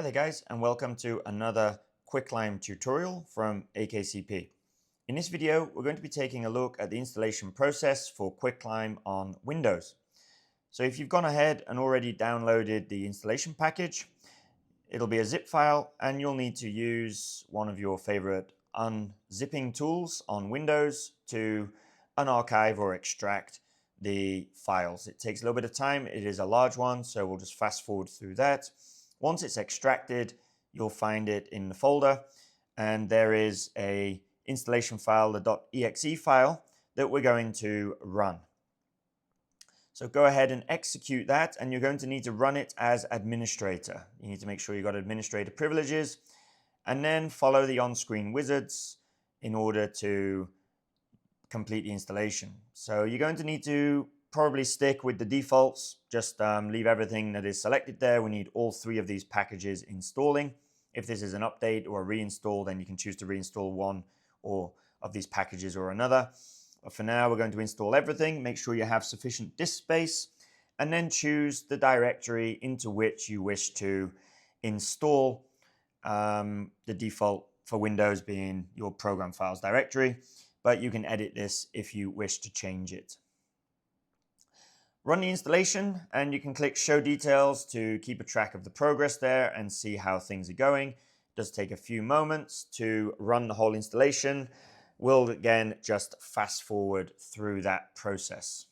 Hi there guys, and welcome to another Quicklime tutorial from AKCP. In this video we're going to be taking a look at the installation process for Quicklime on Windows. So if you've gone ahead and already downloaded the installation package, it'll be a zip file and you'll need to use one of your favorite unzipping tools on Windows to unarchive or extract the files. It takes a little bit of time. It is a large one, so we'll just fast forward through that. Once it's extracted, you'll find it in the folder, and there is a installation file, the .exe file, that we're going to run. So go ahead and execute that, and you're going to need to run it as administrator. You need to make sure you've got administrator privileges, and then follow the on-screen wizards in order to complete the installation. So you're going to need to probably stick with the defaults, just leave everything that is selected there. We need all three of these packages installing. If this is an update or a reinstall, then you can choose to reinstall one or of these packages or another. But for now, we're going to install everything. Make sure you have sufficient disk space, and then choose the directory into which you wish to install the default for Windows being your program files directory, but you can edit this if you wish to change it. Run the installation, and you can click Show Details to keep a track of the progress there and see how things are going. It does take a few moments to run the whole installation. We'll again just fast forward through that process.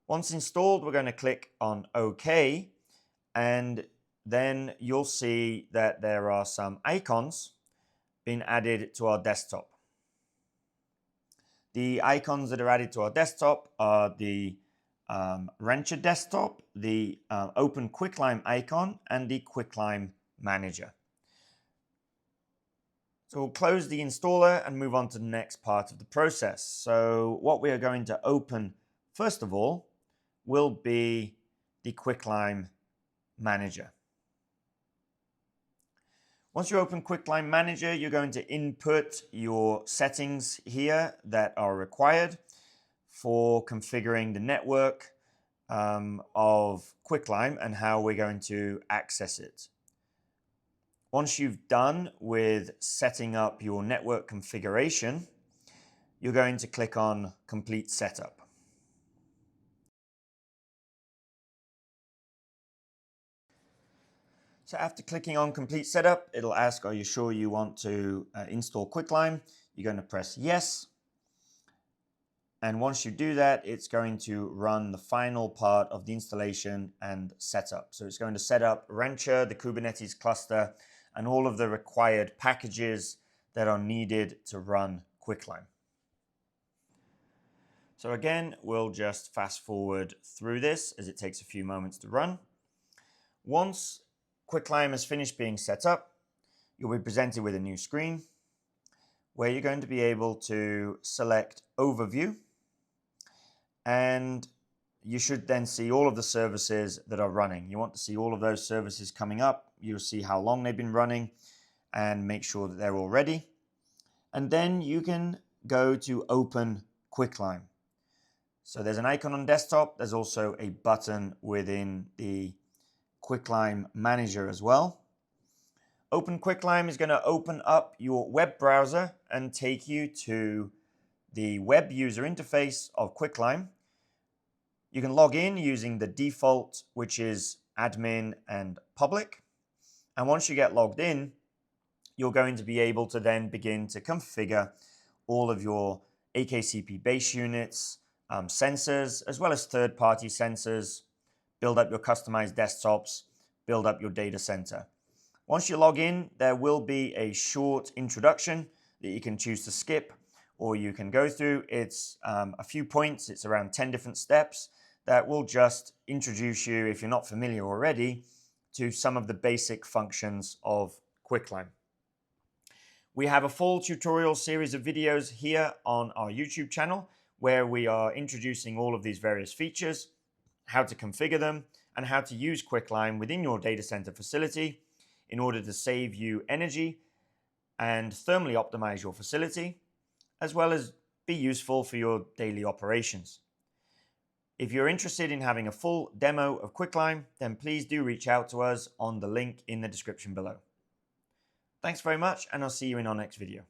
Once installed, we're going to click on OK, and then you'll see that there are some icons being added to our desktop. The icons that are added to our desktop are the Rancher desktop, the Open Quicklime icon, and the Quicklime Manager. So we'll close the installer and move on to the next part of the process. So what we are going to open first of all will be the Quicklime Manager. Once you open Quicklime Manager, you're going to input your settings here that are required for configuring the network of Quicklime and how we're going to access it. Once you've done with setting up your network configuration, you're going to click on Complete Setup. So after clicking on Complete Setup, it'll ask, are you sure you want to install Quicklime? You're going to press Yes. And once you do that, it's going to run the final part of the installation and setup. So it's going to set up Rancher, the Kubernetes cluster, and all of the required packages that are needed to run Quicklime. So again, we'll just fast forward through this as it takes a few moments to run. Once Quicklime has finished being set up, you'll be presented with a new screen where you're going to be able to select Overview, and you should then see all of the services that are running. You want to see all of those services coming up. You'll see how long they've been running and make sure that they're all ready. And then you can go to Open Quicklime. So there's an icon on desktop. There's also a button within the Quicklime Manager as well. Open Quicklime is going to open up your web browser and take you to the web user interface of Quicklime. You can log in using the default, which is admin and public. And once you get logged in, you're going to be able to then begin to configure all of your AKCP base units, sensors, as well as third-party sensors, build up your customized desktops, build up your data center. Once you log in, there will be a short introduction that you can choose to skip or you can go through. It's a few points. It's around 10 different steps that will just introduce you, if you're not familiar already, to some of the basic functions of Quicklime. We have a full tutorial series of videos here on our YouTube channel where we are introducing all of these various features, how to configure them, and how to use Quicklime within your data center facility in order to save you energy and thermally optimize your facility, as well as be useful for your daily operations. If you're interested in having a full demo of Quicklime, then please do reach out to us on the link in the description below. Thanks very much, and I'll see you in our next video.